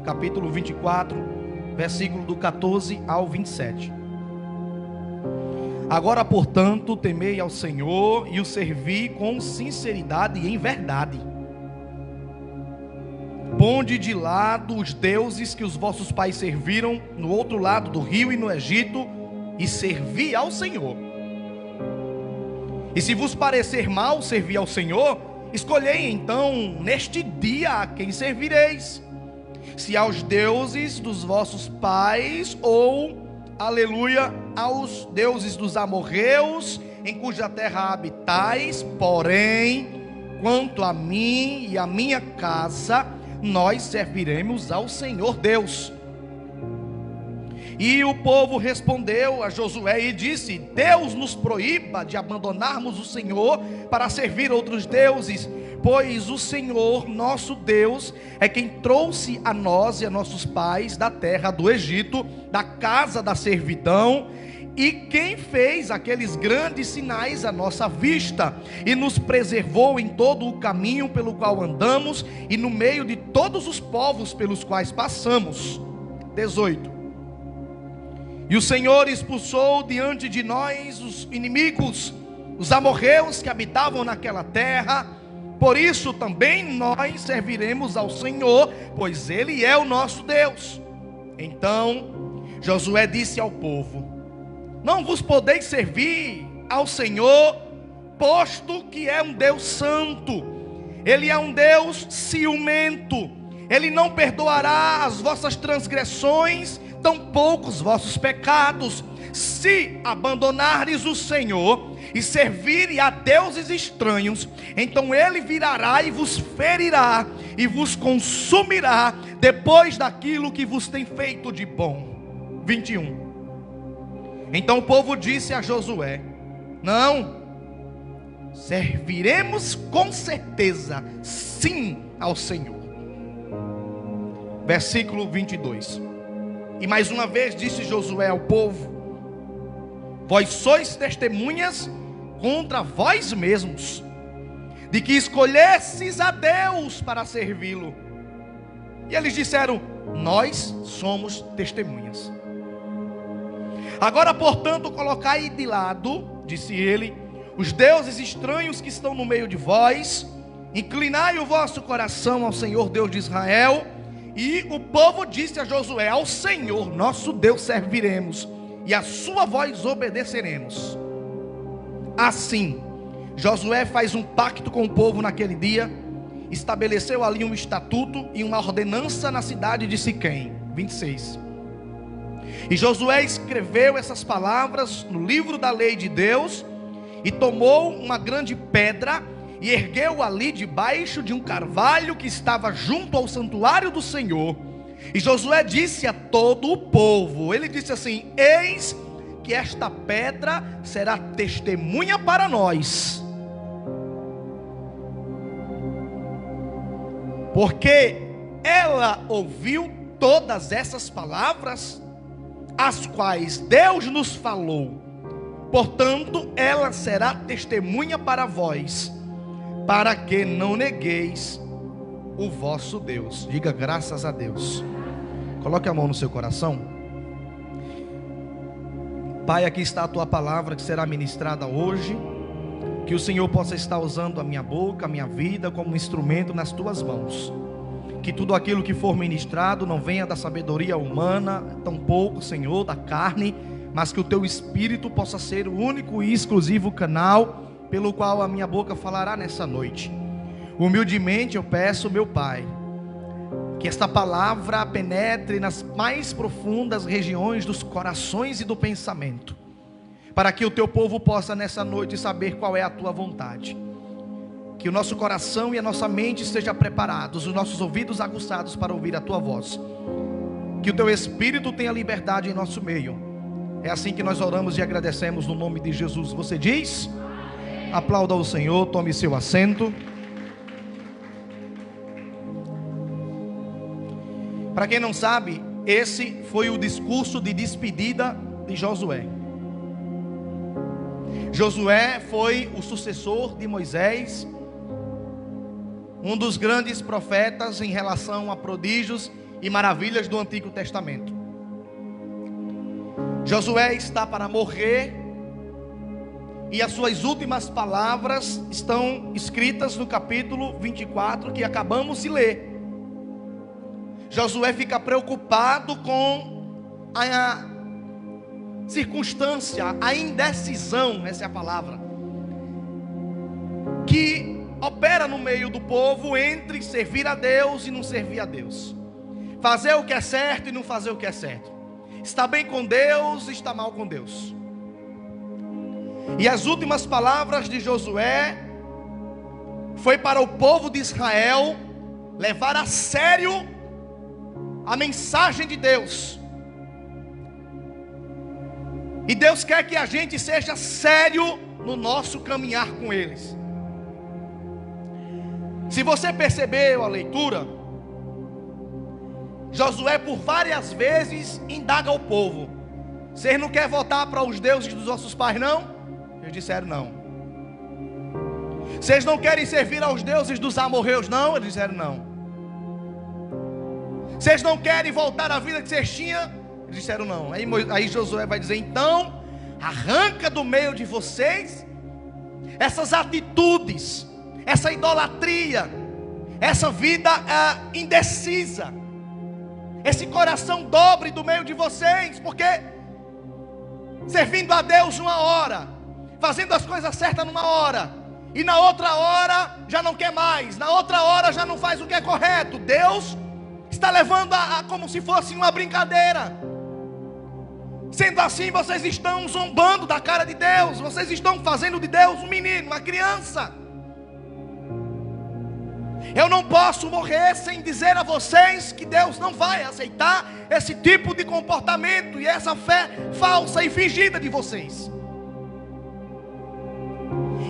capítulo 24, versículo do 14 ao 27. Agora, portanto, temei ao Senhor e o servi com sinceridade e em verdade. Ponde de lado os deuses que os vossos pais serviram no outro lado do rio e no Egito, e servi ao Senhor. E se vos parecer mal servir ao Senhor, escolhei então neste dia a quem servireis, se aos deuses dos vossos pais ou, aleluia, aos deuses dos amorreus, em cuja terra habitais. Porém, quanto a mim e a minha casa, nós serviremos ao Senhor Deus. E o povo respondeu a Josué e disse: Deus nos proíba de abandonarmos o Senhor para servir outros deuses, pois o Senhor nosso Deus é quem trouxe a nós e a nossos pais da terra do Egito, da casa da servidão, e quem fez aqueles grandes sinais à nossa vista, e nos preservou em todo o caminho pelo qual andamos, e no meio de todos os povos pelos quais passamos. 18. E o Senhor expulsou diante de nós os inimigos, os amorreus que habitavam naquela terra. Por isso também nós serviremos ao Senhor, pois Ele é o nosso Deus. Então Josué disse ao povo: Não vos podeis servir ao Senhor, posto que é um Deus santo. Ele é um Deus ciumento. Ele não perdoará as vossas transgressões, tampouco os vossos pecados. Se abandonardes o Senhor e servirem a deuses estranhos, então Ele virá e vos ferirá e vos consumirá depois daquilo que vos tem feito de bom. 21. Então o povo disse a Josué: Não, serviremos com certeza sim ao Senhor. Versículo 22. E mais uma vez disse Josué ao povo: Vós sois testemunhas contra vós mesmos, de que escolhesses a Deus para servi-lo. E eles disseram: Nós somos testemunhas. Agora, portanto, colocai de lado, disse ele, os deuses estranhos que estão no meio de vós, inclinai o vosso coração ao Senhor Deus de Israel. E o povo disse a Josué: Ao Senhor nosso Deus serviremos, e a sua voz obedeceremos. Assim, Josué faz um pacto com o povo naquele dia, estabeleceu ali um estatuto e uma ordenança na cidade de Siquém. 26. E Josué escreveu essas palavras no livro da lei de Deus, e tomou uma grande pedra, e ergueu ali debaixo de um carvalho que estava junto ao santuário do Senhor. E Josué disse a todo o povo, ele disse assim: Eis que esta pedra será testemunha para nós, porque ela ouviu todas essas palavras, as quais Deus nos falou. Portanto, ela será testemunha para vós, para que não negueis o vosso Deus. Diga graças a Deus. Coloque a mão no seu coração. Pai, aqui está a tua palavra que será ministrada hoje. Que o Senhor possa estar usando a minha boca, a minha vida como instrumento nas tuas mãos. Que tudo aquilo que for ministrado não venha da sabedoria humana, tampouco, Senhor, da carne, mas que o teu Espírito possa ser o único e exclusivo canal pelo qual a minha boca falará nessa noite. Humildemente eu peço, meu Pai, que esta palavra penetre nas mais profundas regiões dos corações e do pensamento, para que o teu povo possa nessa noite saber qual é a tua vontade. Que o nosso coração e a nossa mente estejam preparados, os nossos ouvidos aguçados para ouvir a tua voz. Que o teu Espírito tenha liberdade em nosso meio. É assim que nós oramos e agradecemos no nome de Jesus. Você diz? Aplauda o Senhor, tome seu assento. Para quem não sabe, esse foi o discurso de despedida de Josué. Josué foi o sucessor de Moisés, um dos grandes profetas em relação a prodígios e maravilhas do Antigo Testamento. Josué está para morrer, e as suas últimas palavras estão escritas no capítulo 24 que acabamos de ler. Josué fica preocupado com a circunstância, a indecisão, essa é a palavra, que opera no meio do povo entre servir a Deus e não servir a Deus, fazer o que é certo e não fazer o que é certo, está bem com Deus e está mal com Deus. E as últimas palavras de Josué foi para o povo de Israel levar a sério a mensagem de Deus. E Deus quer que a gente seja sério no nosso caminhar com eles. Se você percebeu a leitura, Josué por várias vezes indaga o povo: vocês não querem voltar para os deuses dos nossos pais, não? Eles disseram não. Vocês não querem servir aos deuses dos amorreus, não? Eles disseram não. Vocês não querem voltar à vida que vocês tinham? Eles disseram não. Aí Josué vai dizer: então, arranca do meio de vocês essas atitudes, essa idolatria, essa vida indecisa, esse coração dobre do meio de vocês, porque servindo a Deus uma hora, fazendo as coisas certas numa hora, e na outra hora já não quer mais, na outra hora já não faz o que é correto. Deus está levando como se fosse uma brincadeira. Sendo assim, vocês estão zombando da cara de Deus, vocês estão fazendo de Deus um menino, uma criança. Eu não posso morrer sem dizer a vocês que Deus não vai aceitar esse tipo de comportamento e essa fé falsa e fingida de vocês.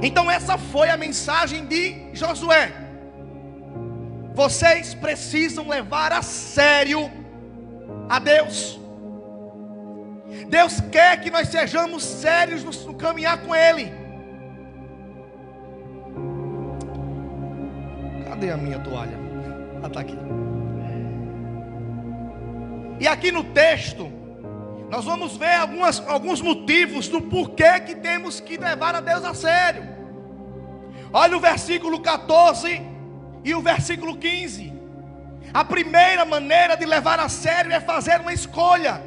Então essa foi a mensagem de Josué: vocês precisam levar a sério a Deus. Deus quer que nós sejamos sérios no caminhar com Ele. Cadê a minha toalha? Ela está aqui. E aqui no texto nós vamos ver alguns motivos do porquê que temos que levar a Deus a sério. Olha o versículo 14 e o versículo 15. A primeira maneira de levar a sério é fazer uma escolha.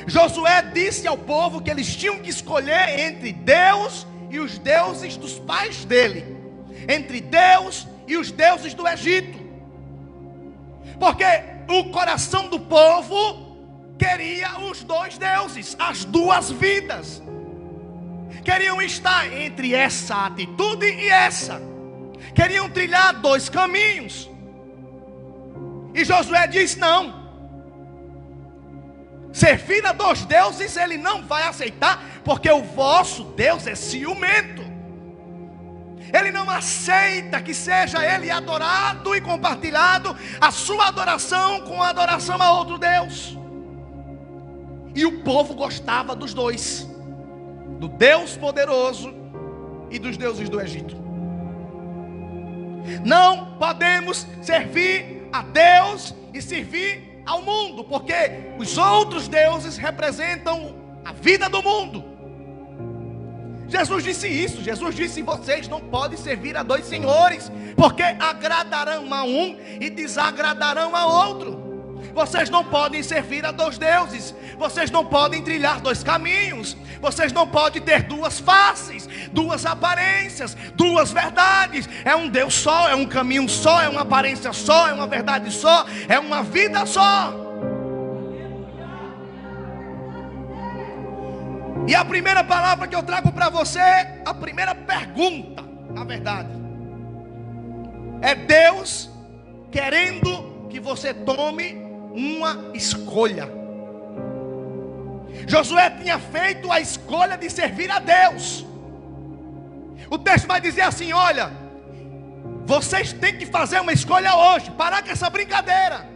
Josué disse ao povo que eles tinham que escolher entre Deus e os deuses dos pais dele, entre Deus e os deuses do Egito, porque o coração do povo queria os dois deuses, as duas vidas. Queriam estar entre essa atitude e essa. Queriam trilhar dois caminhos. E Josué diz: não. Servir a dois deuses ele não vai aceitar, porque o vosso Deus é ciumento. Ele não aceita que seja ele adorado e compartilhado a sua adoração com a adoração a outro Deus. E o povo gostava dos dois, do Deus poderoso e dos deuses do Egito. Não podemos servir a Deus e servir ao mundo, porque os outros deuses representam a vida do mundo. Jesus disse isso. Jesus disse: vocês não podem servir a dois senhores, porque agradarão a um e desagradarão a outro. Vocês não podem servir a dois deuses. Vocês não podem trilhar dois caminhos. Vocês não podem ter duas faces, duas aparências, duas verdades. É um Deus só, é um caminho só, é uma aparência só, é uma verdade só, é uma vida só. E a primeira palavra que eu trago para você, a primeira pergunta, na verdade, é Deus querendo que você tome uma escolha. Josué tinha feito a escolha de servir a Deus. O texto vai dizer assim: olha, vocês têm que fazer uma escolha hoje. Parar com essa brincadeira,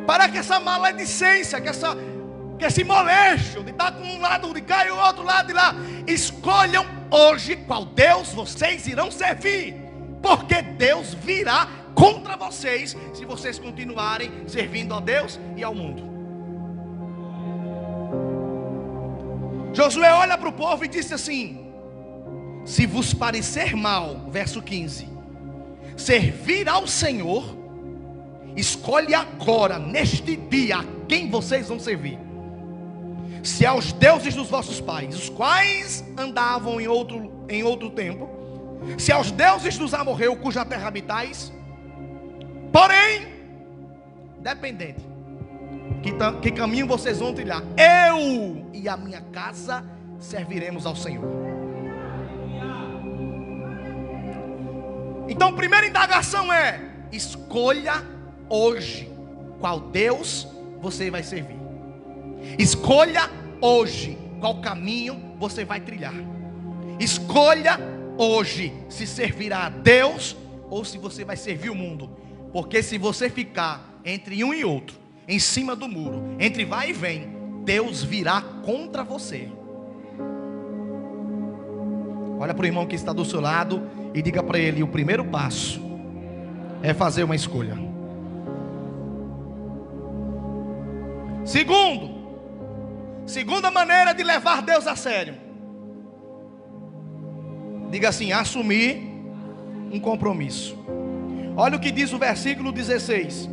parar com essa maledicência, que esse molejo de estar com um lado de cá e o outro lado de lá. Escolham hoje qual Deus vocês irão servir, porque Deus virá contra vocês, se vocês continuarem servindo a Deus e ao mundo. Josué olha para o povo e disse assim: se vos parecer mal, verso 15, servir ao Senhor, escolhe agora, neste dia, a quem vocês vão servir. Se aos deuses dos vossos pais, os quais andavam em outro tempo, se aos deuses dos amorreus, cuja terra habitais, porém, dependente, que caminho vocês vão trilhar, eu e a minha casa serviremos ao Senhor. Então, a primeira indagação é: escolha hoje qual Deus você vai servir. Escolha hoje qual caminho você vai trilhar. Escolha hoje se servirá a Deus ou se você vai servir o mundo. Porque se você ficar entre um e outro, em cima do muro, entre vai e vem, Deus virá contra você. Olha para o irmão que está do seu lado e diga para ele: o primeiro passo é fazer uma escolha. Segunda maneira de levar Deus a sério. Diga assim: assumir um compromisso. Olha o que diz o versículo 16.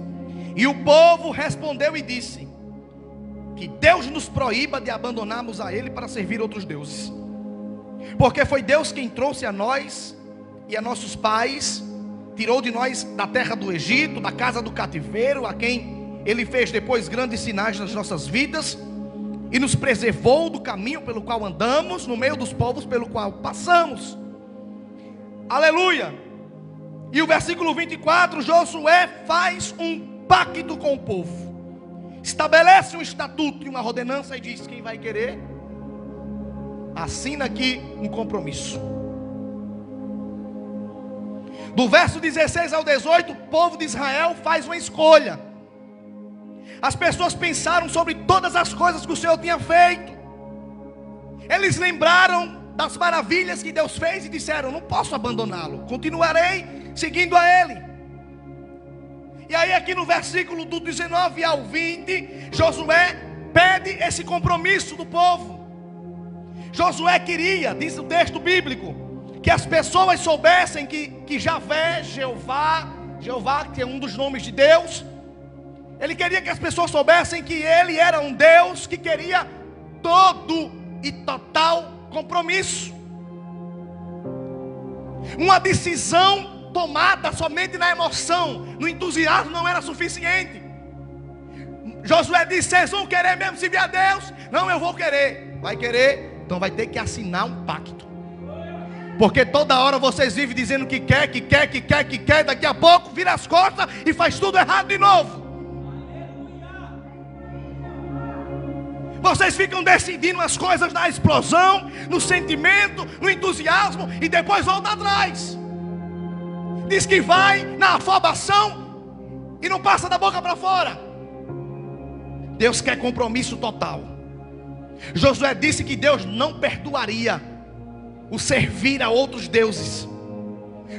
E o povo respondeu e disse: que Deus nos proíba de abandonarmos a Ele para servir outros deuses. Porque foi Deus quem trouxe a nós e a nossos pais, tirou de nós da terra do Egito, da casa do cativeiro, a quem Ele fez depois grandes sinais nas nossas vidas, e nos preservou do caminho pelo qual andamos, no meio dos povos pelo qual passamos. Aleluia. E o versículo 24, Josué faz um pacto com o povo, estabelece um estatuto e uma ordenança e diz: quem vai querer, assina aqui um compromisso. Do verso 16 ao 18, o povo de Israel faz uma escolha. As pessoas pensaram sobre todas as coisas que o Senhor tinha feito. Eles lembraram das maravilhas que Deus fez e disseram: não posso abandoná-lo, continuarei seguindo a Ele. E aí aqui no versículo do 19 ao 20, Josué pede esse compromisso do povo. Josué queria, diz o texto bíblico, que as pessoas soubessem que Javé, Jeová, que é um dos nomes de Deus, ele queria que as pessoas soubessem que Ele era um Deus que queria todo e total compromisso. Uma decisão tomada somente na emoção, no entusiasmo, não era suficiente. Josué disse: vocês vão querer mesmo servir a Deus? Não, eu vou querer. Vai querer? Então vai ter que assinar um pacto. Porque toda hora vocês vivem dizendo que quer, daqui a pouco vira as costas e faz tudo errado de novo. Vocês ficam decidindo as coisas na explosão, no sentimento, no entusiasmo, e depois volta atrás. Diz que vai na afobação e não passa da boca para fora. Deus quer compromisso total. Josué disse que Deus não perdoaria o servir a outros deuses.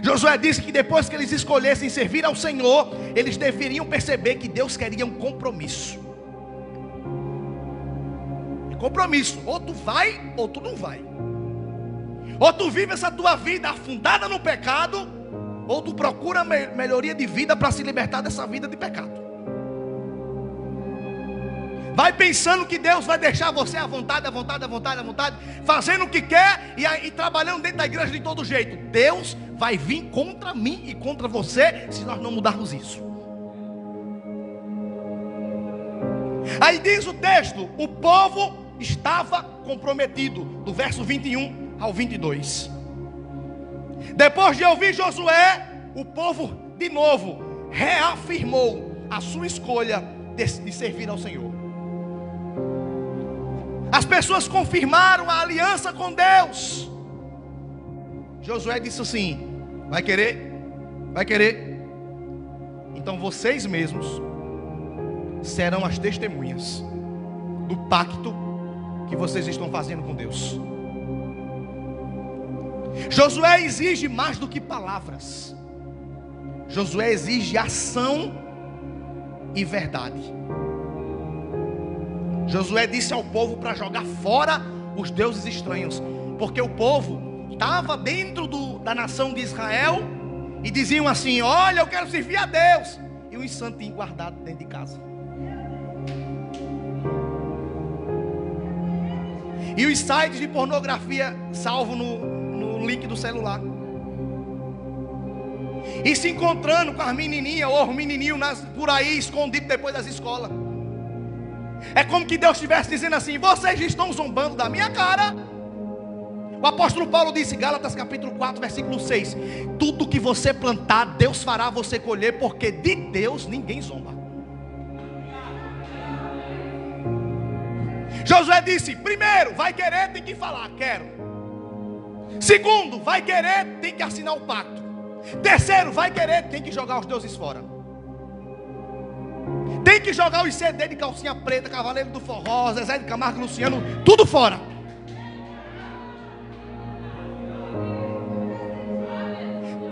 Josué disse que depois que eles escolhessem servir ao Senhor, eles deveriam perceber que Deus queria um compromisso. Compromisso, ou tu vai ou tu não vai. Ou tu vive essa tua vida afundada no pecado, ou tu procura melhoria de vida para se libertar dessa vida de pecado. Vai pensando que Deus vai deixar você à vontade, fazendo o que quer e trabalhando dentro da igreja de todo jeito. Deus vai vir contra mim e contra você se nós não mudarmos isso. Aí diz o texto: o povo estava comprometido, do verso 21 ao 22. Depois de ouvir Josué, o povo de novo reafirmou a sua escolha de servir ao Senhor. As pessoas confirmaram a aliança com Deus. Josué disse assim: vai querer? Vai querer? Então vocês mesmos serão as testemunhas do pacto que vocês estão fazendo com Deus. Josué exige mais do que palavras. Josué exige ação e verdade. Josué disse ao povo para jogar fora os deuses estranhos, porque o povo estava dentro da nação de Israel e diziam assim: olha, eu quero servir a Deus, e um santinho guardado dentro de casa. E os sites de pornografia salvo no link do celular. E se encontrando com as menininhas ou os menininhos por aí escondidos depois das escolas. É como que Deus estivesse dizendo assim: vocês estão zombando da minha cara. O apóstolo Paulo disse, Gálatas capítulo 4, versículo 6: tudo que você plantar, Deus fará você colher, porque de Deus ninguém zomba. Josué disse: primeiro, vai querer, tem que falar, quero. Segundo, vai querer, tem que assinar o pacto. Terceiro, vai querer, tem que jogar os deuses fora. Tem que jogar os CD de calcinha preta, Cavaleiro do Forró, Zezé de Camargo e Luciano, tudo fora.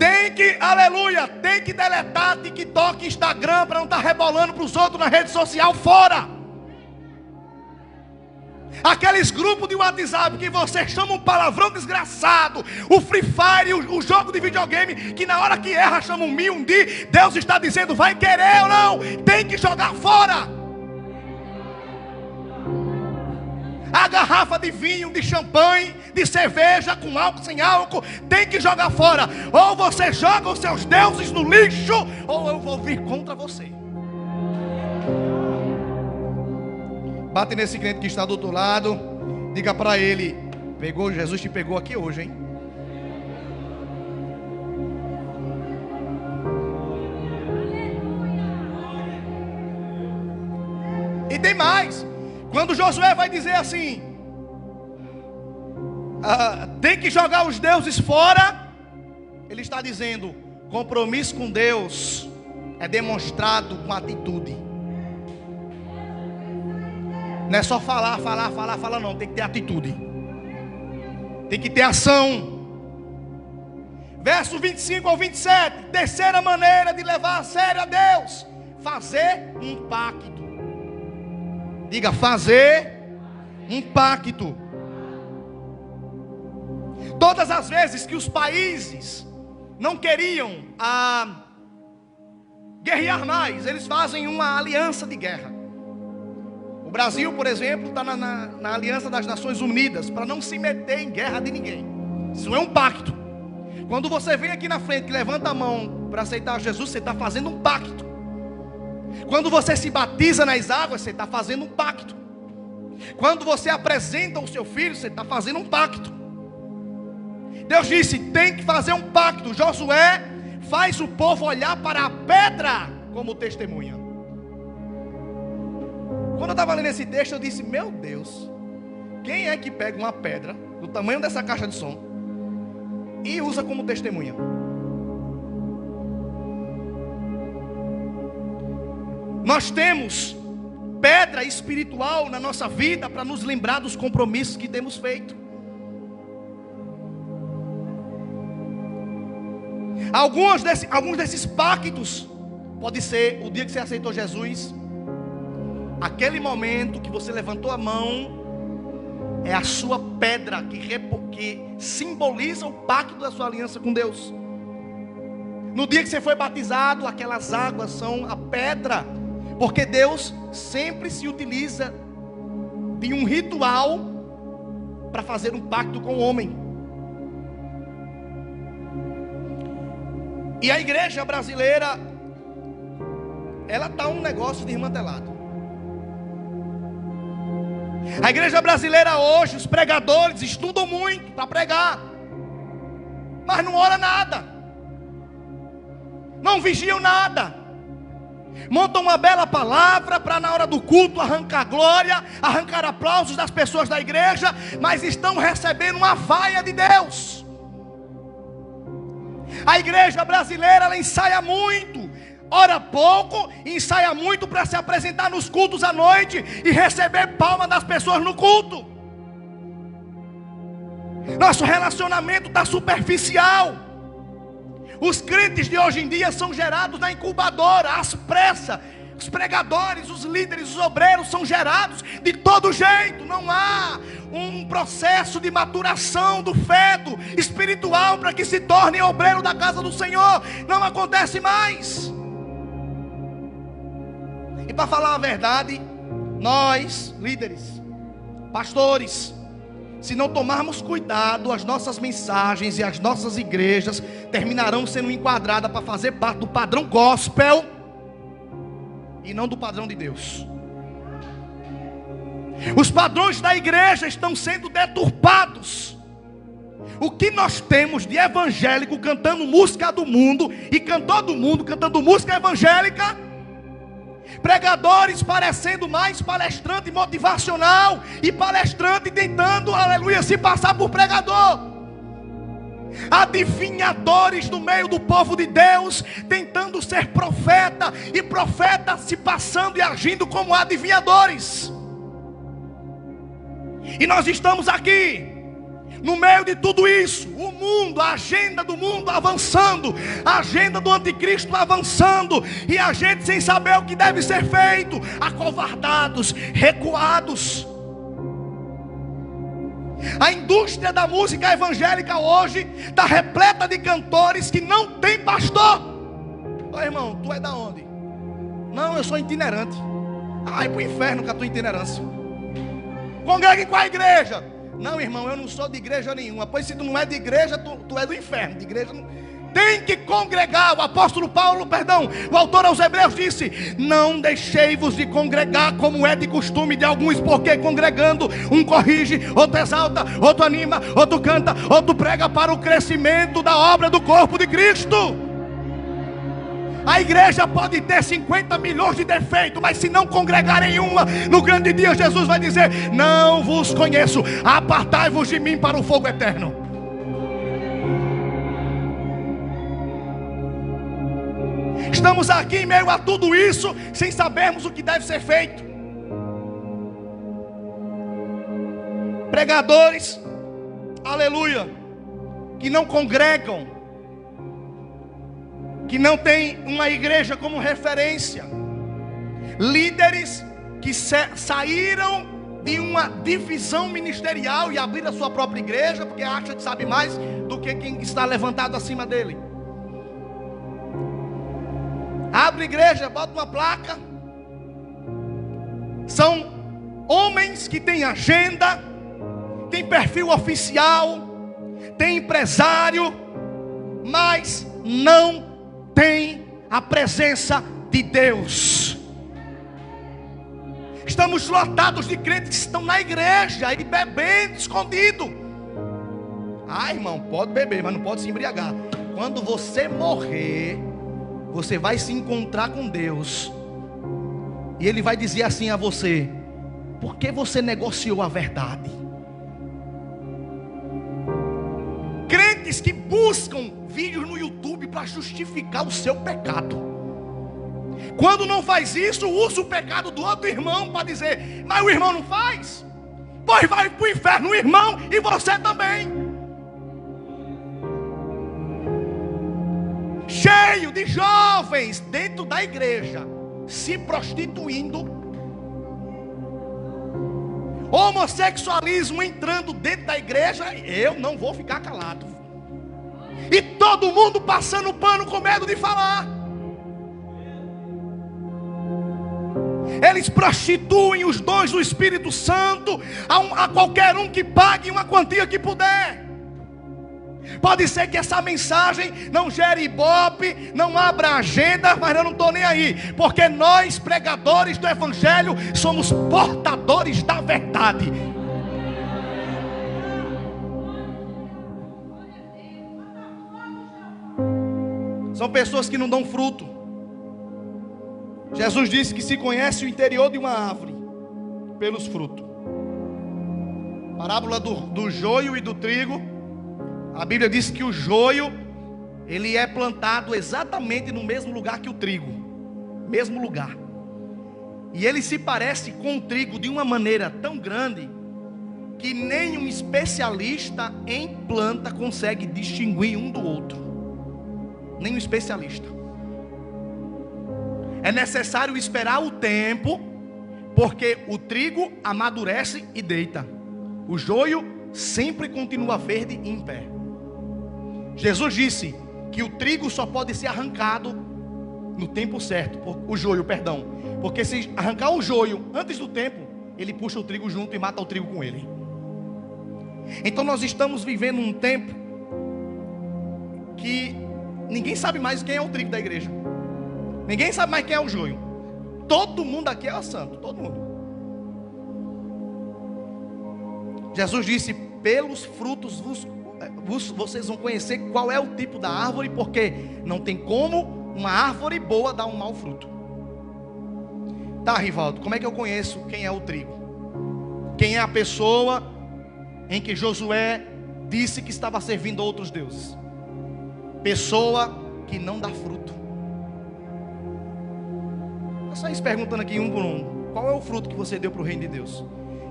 Tem que, aleluia, tem que deletar TikTok, Instagram, para não estar rebolando para os outros na rede social, fora. Aqueles grupos de WhatsApp que você chama um palavrão desgraçado, o Free Fire, o jogo de videogame, que na hora que erra chama um mi, um di. Deus está dizendo: vai querer ou não, tem que jogar fora. A garrafa de vinho, de champanhe, de cerveja, com álcool, sem álcool, tem que jogar fora. Ou você joga os seus deuses no lixo, ou eu vou vir contra você. Bate nesse crente que está do outro lado, diga para ele: pegou, Jesus te pegou aqui hoje, hein? E tem mais. Quando Josué vai dizer assim: tem que jogar os deuses fora, ele está dizendo: compromisso com Deus é demonstrado com atitude. Não é só falar, não. Tem que ter atitude. Tem que ter ação. Verso 25 ao 27. Terceira maneira de levar a sério a Deus: fazer um pacto. Diga: fazer um pacto. Todas as vezes que os países não queriam guerrear mais, eles fazem uma aliança de guerra. O Brasil, por exemplo, está na Aliança das Nações Unidas para não se meter em guerra de ninguém. Isso é um pacto. Quando você vem aqui na frente e levanta a mão para aceitar Jesus, você está fazendo um pacto. Quando você se batiza nas águas, você está fazendo um pacto. Quando você apresenta o seu filho, você está fazendo um pacto. Deus disse: tem que fazer um pacto. Josué faz o povo olhar para a pedra como testemunha. Quando eu estava lendo esse texto, eu disse: meu Deus, quem é que pega uma pedra do tamanho dessa caixa de som e usa como testemunha? Nós temos pedra espiritual na nossa vida para nos lembrar dos compromissos que temos feito. Alguns desses pactos pode ser o dia que você aceitou Jesus. Aquele momento que você levantou a mão é a sua pedra que simboliza o pacto da sua aliança com Deus. No dia que você foi batizado, aquelas águas são a pedra, porque Deus sempre se utiliza de um ritual para fazer um pacto com o homem. E a igreja brasileira, ela está um negócio desmantelado. A igreja brasileira hoje, os pregadores estudam muito para pregar, mas não ora nada, não vigiam nada. Montam uma bela palavra para na hora do culto arrancar glória, arrancar aplausos das pessoas da igreja, mas estão recebendo uma vaia de Deus. A igreja brasileira, ela ensaia muito, ora pouco, ensaia muito para se apresentar nos cultos à noite e receber palma das pessoas no culto. Nosso relacionamento está superficial. Os crentes de hoje em dia são gerados na incubadora, às pressas. Os pregadores, os líderes, os obreiros são gerados de todo jeito. Não há um processo de maturação do feto espiritual para que se torne obreiro da casa do Senhor. Não acontece mais. E para falar a verdade, nós, líderes, pastores, se não tomarmos cuidado, as nossas mensagens e as nossas igrejas terminarão sendo enquadradas para fazer parte do padrão gospel e não do padrão de Deus. Os padrões da igreja estão sendo deturpados. O que nós temos de evangélico cantando música do mundo e cantor do mundo cantando música evangélica, pregadores parecendo mais palestrante motivacional e palestrante tentando, aleluia, se passar por pregador. Adivinhadores no meio do povo de Deus tentando ser profeta, e profeta se passando e agindo como adivinhadores. E nós estamos aqui no meio de tudo isso, o mundo, a agenda do mundo avançando, a agenda do anticristo avançando, e a gente sem saber o que deve ser feito, acovardados, recuados. A indústria da música evangélica hoje está repleta de cantores que não tem pastor. Ô irmão, tu é da onde? Não, eu sou itinerante. Ai, pro inferno com a tua itinerância. Congregue com a igreja. Não, irmão, eu não sou de igreja nenhuma. Pois se tu não é de igreja, tu é do inferno. De igreja não... Tem que congregar. O apóstolo Paulo, o autor aos Hebreus disse: não deixei-vos de congregar como é de costume de alguns, porque congregando um corrige, outro exalta, outro anima, outro canta, outro prega para o crescimento da obra do corpo de Cristo. A igreja pode ter 50 milhões de defeitos, mas se não congregar em uma, no grande dia Jesus vai dizer: não vos conheço, apartai-vos de mim para o fogo eterno. Estamos aqui em meio a tudo isso, sem sabermos o que deve ser feito. Pregadores, aleluia, que não congregam, que não tem uma igreja como referência. Líderes que saíram de uma divisão ministerial e abriram a sua própria igreja, porque acha que sabe mais do que quem está levantado acima dele. Abre igreja, bota uma placa. São homens que têm agenda, têm perfil oficial, têm empresário, mas não tem a presença de Deus. Estamos lotados de crentes que estão na igreja e bebendo escondido. Ah, irmão, pode beber, mas não pode se embriagar. Quando você morrer, você vai se encontrar com Deus, e Ele vai dizer assim a você: por que você negociou a verdade? Crentes que buscam vídeos no YouTube para justificar o seu pecado. Quando não faz isso, usa o pecado do outro irmão para dizer: mas o irmão não faz? Pois vai para o inferno o irmão e você também. Cheio de jovens dentro da igreja se prostituindo, homossexualismo entrando dentro da igreja. Eu não vou ficar calado. E todo mundo passando pano com medo de falar. Eles prostituem os dons do Espírito Santo a qualquer um que pague uma quantia que puder. Pode ser que essa mensagem não gere ibope, não abra agenda, mas eu não estou nem aí, porque nós, pregadores do Evangelho, somos portadores da verdade. São pessoas que não dão fruto. Jesus disse que se conhece o interior de uma árvore pelos frutos. Parábola do joio e do trigo. A Bíblia diz que o joio, ele é plantado exatamente no mesmo lugar que o trigo. Mesmo lugar. E ele se parece com o trigo de uma maneira tão grande que nenhum especialista em planta consegue distinguir um do outro. nem um especialista. É necessário esperar o tempo, porque o trigo amadurece e deita. O joio sempre continua verde e em pé. Jesus disse que o trigo só pode ser arrancado no tempo certo, o joio, perdão. Porque se arrancar o joio antes do tempo, ele puxa o trigo junto e mata o trigo com ele. Então nós estamos vivendo um tempo que ninguém sabe mais quem é o trigo da igreja. Ninguém sabe mais quem é o joio. Todo mundo aqui é santo, todo mundo. Jesus disse: pelos frutos vocês vão conhecer qual é o tipo da árvore, porque não tem como uma árvore boa dar um mau fruto. Tá, Rivaldo, como é que eu conheço quem é o trigo? Quem é a pessoa em que Josué disse que estava servindo outros deuses? Pessoa que não dá fruto. Eu saí perguntando aqui um por um: qual é o fruto que você deu para o reino de Deus?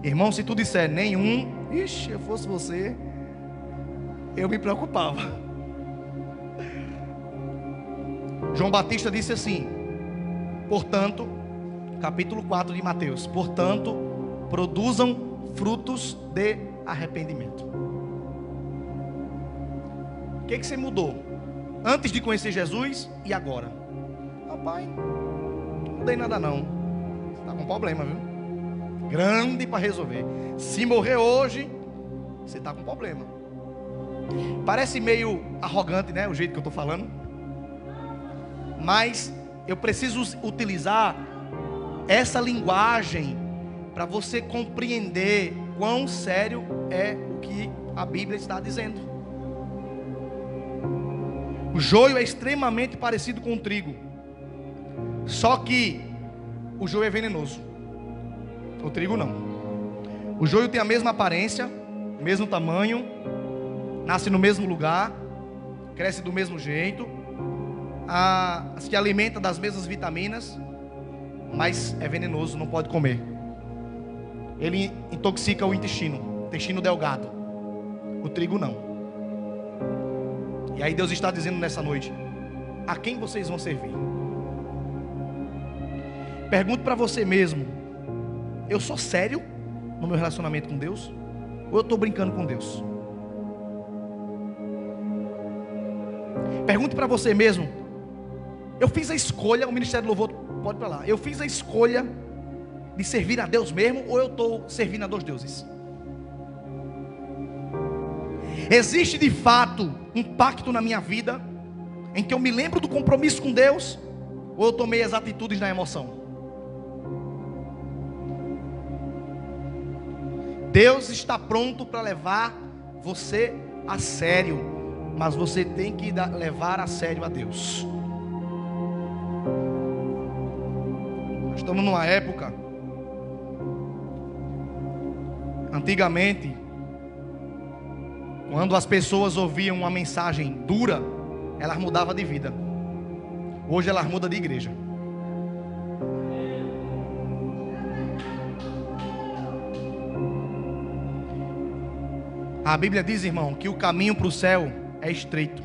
Irmão, se tu disser nenhum, ixi, eu fosse você, eu me preocupava. João Batista disse assim, portanto, capítulo 4 de Mateus: portanto, produzam frutos de arrependimento. O que você mudou antes de conhecer Jesus e agora? Pai, não mudei nada não. Você está com problema, viu? Grande para resolver. Se morrer hoje, você está com problema. Parece meio arrogante, né? O jeito que eu estou falando. Mas eu preciso utilizar essa linguagem para você compreender quão sério é o que a Bíblia está dizendo. O joio é extremamente parecido com o trigo, só que o joio é venenoso, o trigo não. O joio tem a mesma aparência, mesmo tamanho, nasce no mesmo lugar, cresce do mesmo jeito, se alimenta das mesmas vitaminas, mas é venenoso, não pode comer. Ele intoxica o intestino delgado. O trigo não. E aí Deus está dizendo nessa noite: a quem vocês vão servir? Pergunto para você mesmo: eu sou sério no meu relacionamento com Deus? Ou eu estou brincando com Deus? Pergunte para você mesmo: eu fiz a escolha, o Ministério do Louvor pode ir para lá, eu fiz a escolha de servir a Deus mesmo, ou eu estou servindo a dois deuses? Existe de fato um pacto na minha vida em que eu me lembro do compromisso com Deus, ou eu tomei as atitudes na emoção? Deus está pronto para levar você a sério, mas você tem que levar a sério a Deus. Nós estamos numa época, antigamente, quando as pessoas ouviam uma mensagem dura, elas mudavam de vida. Hoje elas mudam de igreja. A Bíblia diz, irmão, que o caminho para o céu é estreito,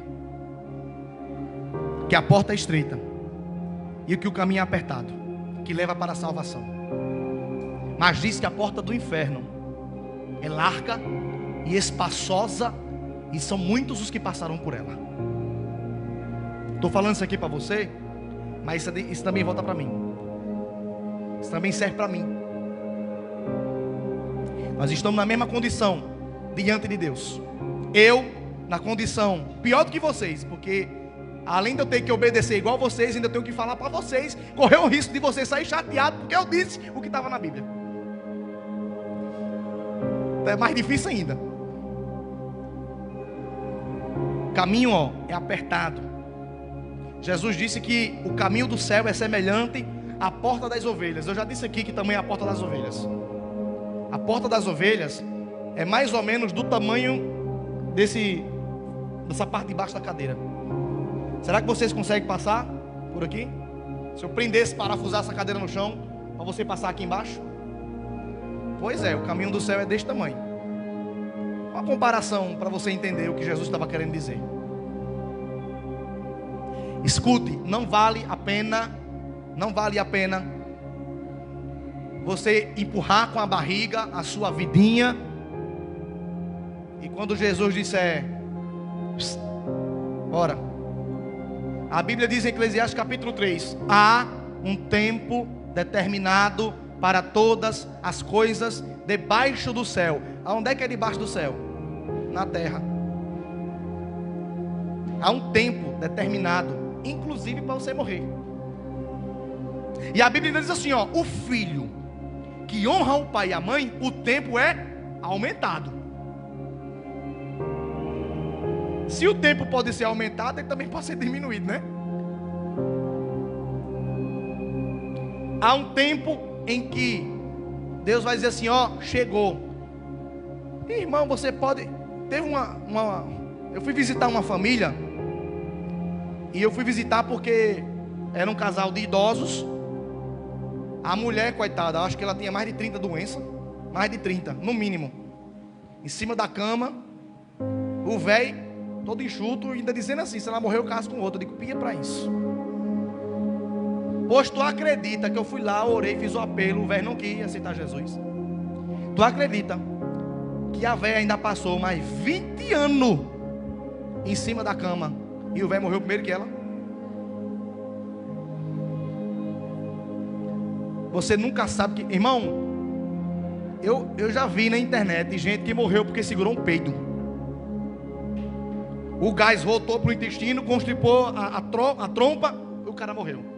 que a porta é estreita e que o caminho é apertado, que leva para a salvação. Mas diz que a porta do inferno é larga e espaçosa, e são muitos os que passaram por ela. Estou falando isso aqui para você, mas isso também volta para mim. Isso também serve para mim. Nós estamos na mesma condição diante de Deus. Eu na condição pior do que vocês, porque além de eu ter que obedecer igual vocês, ainda tenho que falar para vocês, correr o risco de vocês sair chateados porque eu disse o que estava na Bíblia. Então é mais difícil ainda. O caminho, é apertado. Jesus disse que o caminho do céu é semelhante à porta das ovelhas. Eu já disse aqui que também é a porta das ovelhas. A porta das ovelhas é mais ou menos do tamanho dessa parte de baixo da cadeira. Será que vocês conseguem passar por aqui? Se eu prendesse, parafusar essa cadeira no chão, para você passar aqui embaixo? Pois é, o caminho do céu é deste tamanho. Uma comparação para você entender o que Jesus estava querendo dizer. Escute, não vale a pena você empurrar com a barriga a sua vidinha. E quando Jesus disser, ora, a Bíblia diz em Eclesiastes capítulo 3: há um tempo determinado para todas as coisas debaixo do céu. Aonde é que é debaixo do céu? Na terra. Há um tempo determinado, inclusive para você morrer. E a Bíblia diz assim, ó: o filho que honra o pai e a mãe, o tempo é aumentado. Se o tempo pode ser aumentado, ele também pode ser diminuído, né? Há um tempo em que Deus vai dizer assim, ó, chegou. Irmão, você pode... Teve eu fui visitar uma família. E eu fui visitar porque era um casal de idosos. A mulher, coitada, acho que ela tinha mais de 30 doenças. Mais de 30, no mínimo. Em cima da cama. O velho, todo enxuto, ainda dizendo assim, se ela morrer eu caso com outro. Eu digo, pia para isso. Pois tu acredita que eu fui lá, orei, fiz o apelo, o velho não quis aceitar Jesus. Tu acredita que a velha ainda passou mais 20 anos em cima da cama e o velho morreu primeiro que ela? Você nunca sabe que... Irmão, eu já vi na internet gente que morreu porque segurou um peido. O gás voltou para o intestino, constripou a trompa, e o cara morreu.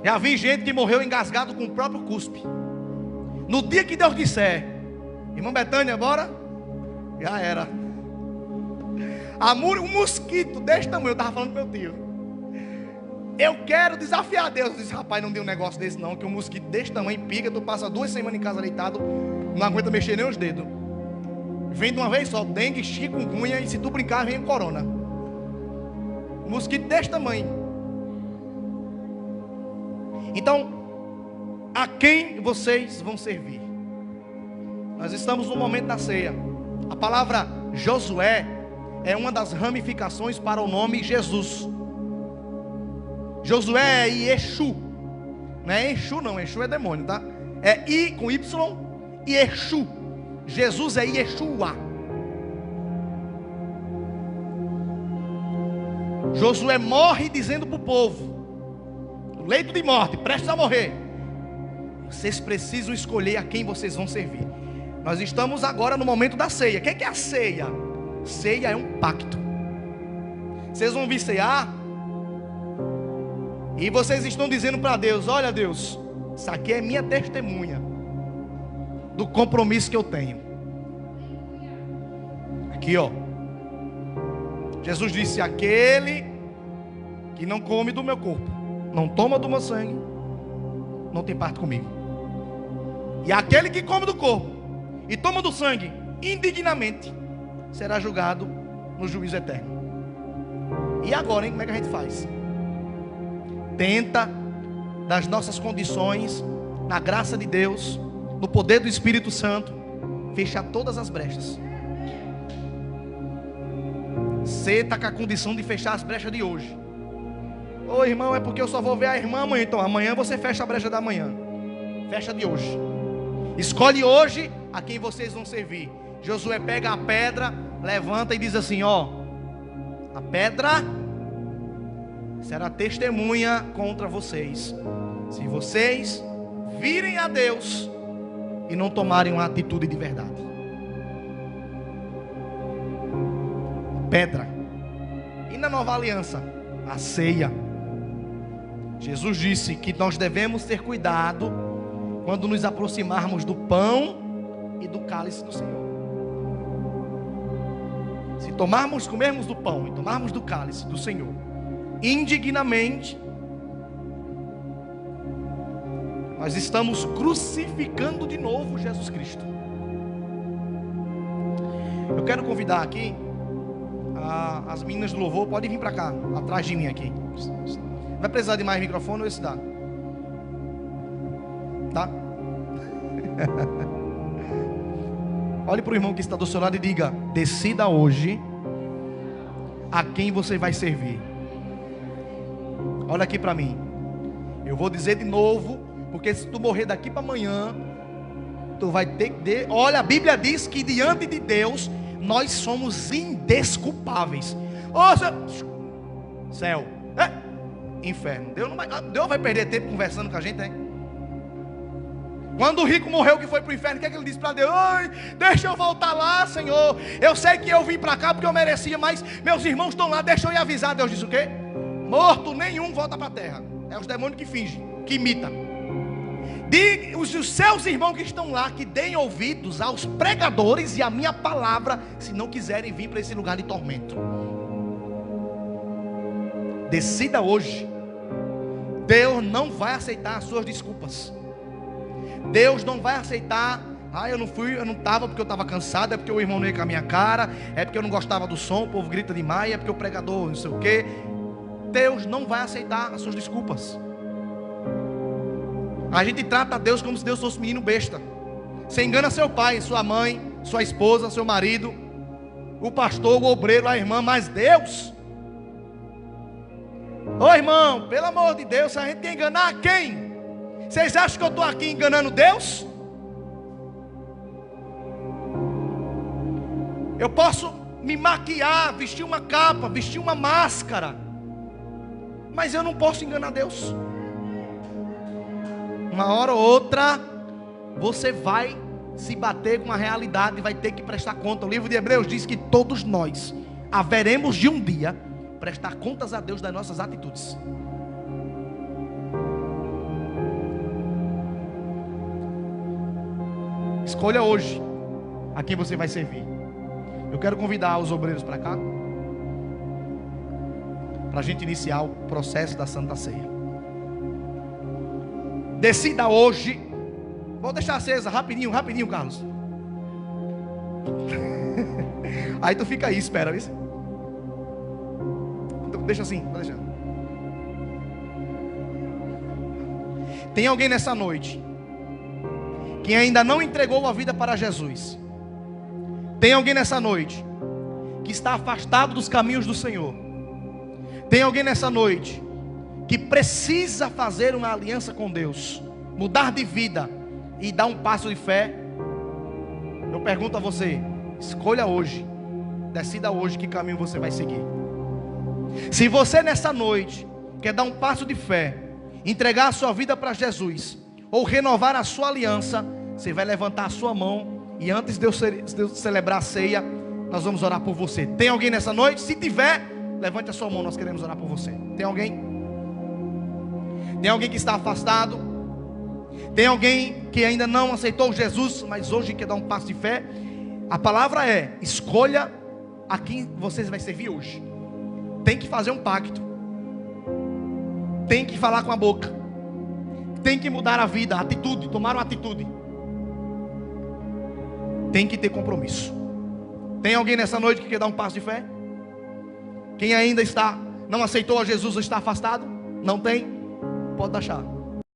Já vi gente que morreu engasgado com o próprio cuspe. No dia que Deus disser, irmão Betânia, bora? Já era. Um mosquito desse tamanho, eu estava falando com meu tio. Eu quero desafiar Deus. Eu disse, rapaz, não deu um negócio desse não, que um mosquito desse tamanho pica, tu passa 2 semanas em casa deitado, não aguenta mexer nem os dedos. Vem de uma vez só, dengue, chikungunya, e se tu brincar vem o corona. Mosquito desse tamanho. Então, a quem vocês vão servir? Nós estamos no momento da ceia. A palavra Josué é uma das ramificações para o nome Jesus. Josué é Yeshu. Não é Exu não, Exu é demônio, tá? É I com Y e Exu. Jesus é Yeshua. Josué morre dizendo para o povo, no leito de morte, prestes a morrer, vocês precisam escolher a quem vocês vão servir. Nós estamos agora no momento da ceia. O que é a ceia? Ceia é um pacto. Vocês vão vir cear e vocês estão dizendo para Deus, olha Deus, isso aqui é minha testemunha do compromisso que eu tenho. Aqui ó, Jesus disse, aquele que não come do meu corpo, não toma do meu sangue, não tem parte comigo. E aquele que come do corpo e toma do sangue indignamente será julgado no juízo eterno. E agora, hein, como é que a gente faz? Tenta, das nossas condições, na graça de Deus, no poder do Espírito Santo, fechar todas as brechas. Você está com a condição de fechar as brechas de hoje. Ô irmão, é porque eu só vou ver a irmã amanhã. Então amanhã você fecha a brecha da manhã. Fecha de hoje. Escolhe hoje a quem vocês vão servir. Josué pega a pedra, levanta e diz assim, ó, a pedra será testemunha contra vocês, se vocês virem a Deus e não tomarem uma atitude de verdade. Pedra. E na nova aliança, a ceia. Jesus disse que nós devemos ter cuidado quando nos aproximarmos do pão e do cálice do Senhor. Se comermos do pão e tomarmos do cálice do Senhor indignamente, nós estamos crucificando de novo Jesus Cristo. Eu quero convidar aqui as meninas do louvor, podem vir para cá, atrás de mim aqui. Vai precisar de mais microfone ou esse dá? Tá? Olhe para o irmão que está do seu lado e diga, decida hoje a quem você vai servir. Olha aqui para mim. Eu vou dizer de novo, porque se tu morrer daqui para amanhã, tu vai ter que... Olha, a Bíblia diz que diante de Deus nós somos indesculpáveis. Céu, inferno. Deus vai perder tempo conversando com a gente, hein? Quando o rico morreu que foi para o inferno, o que é que ele disse para Deus? Ai, deixa eu voltar lá, Senhor. Eu sei que eu vim para cá porque eu merecia, mas meus irmãos estão lá, deixa eu ir avisar. Deus disse o quê? Morto nenhum volta para a terra. É os demônios que fingem, que imitam. Diga os seus irmãos que estão lá, que deem ouvidos aos pregadores e à minha palavra, se não quiserem vir para esse lugar de tormento. Decida hoje. Deus não vai aceitar as suas desculpas. Deus não vai aceitar. Eu não fui, eu não estava porque eu estava cansado, é porque o irmão não ia com a minha cara, é porque eu não gostava do som, o povo grita demais, é porque o pregador não sei o quê. Deus não vai aceitar as suas desculpas. A gente trata Deus como se Deus fosse um menino besta. Você engana seu pai, sua mãe, sua esposa, seu marido, o pastor, o obreiro, a irmã, mas Deus... Ô irmão, pelo amor de Deus, a gente ia enganar quem? Vocês acham que eu estou aqui enganando Deus? Eu posso me maquiar, vestir uma capa, vestir uma máscara, mas eu não posso enganar Deus. Uma hora ou outra você vai se bater com a realidade e vai ter que prestar conta. O livro de Hebreus diz que todos nós haveremos de um dia prestar contas a Deus das nossas atitudes. Escolha hoje a quem você vai servir. Eu quero convidar os obreiros para cá, para a gente iniciar o processo da Santa Ceia. Decida hoje. Vou deixar acesa rapidinho, Carlos. Aí tu fica aí, espera isso. Deixa assim, vou deixar. Tem alguém nessa noite que ainda não entregou a vida para Jesus? Tem alguém nessa noite que está afastado dos caminhos do Senhor? Tem alguém nessa noite que precisa fazer uma aliança com Deus, mudar de vida e dar um passo de fé? Eu pergunto a você, escolha hoje, decida hoje que caminho você vai seguir. Se você nessa noite quer dar um passo de fé, entregar a sua vida para Jesus, ou renovar a sua aliança, você vai levantar a sua mão, e antes de eu celebrar a ceia, nós vamos orar por você. Tem alguém nessa noite? Se tiver, levante a sua mão, nós queremos orar por você. Tem alguém? Tem alguém que está afastado? Tem alguém que ainda não aceitou Jesus, mas hoje quer dar um passo de fé? A palavra é, escolha a quem você vai servir hoje. Tem que fazer um pacto, tem que falar com a boca, tem que mudar a vida, a atitude, tomar uma atitude, tem que ter compromisso. Tem alguém nessa noite que quer dar um passo de fé? Quem ainda não aceitou a Jesus ou está afastado? Não tem? Pode deixar.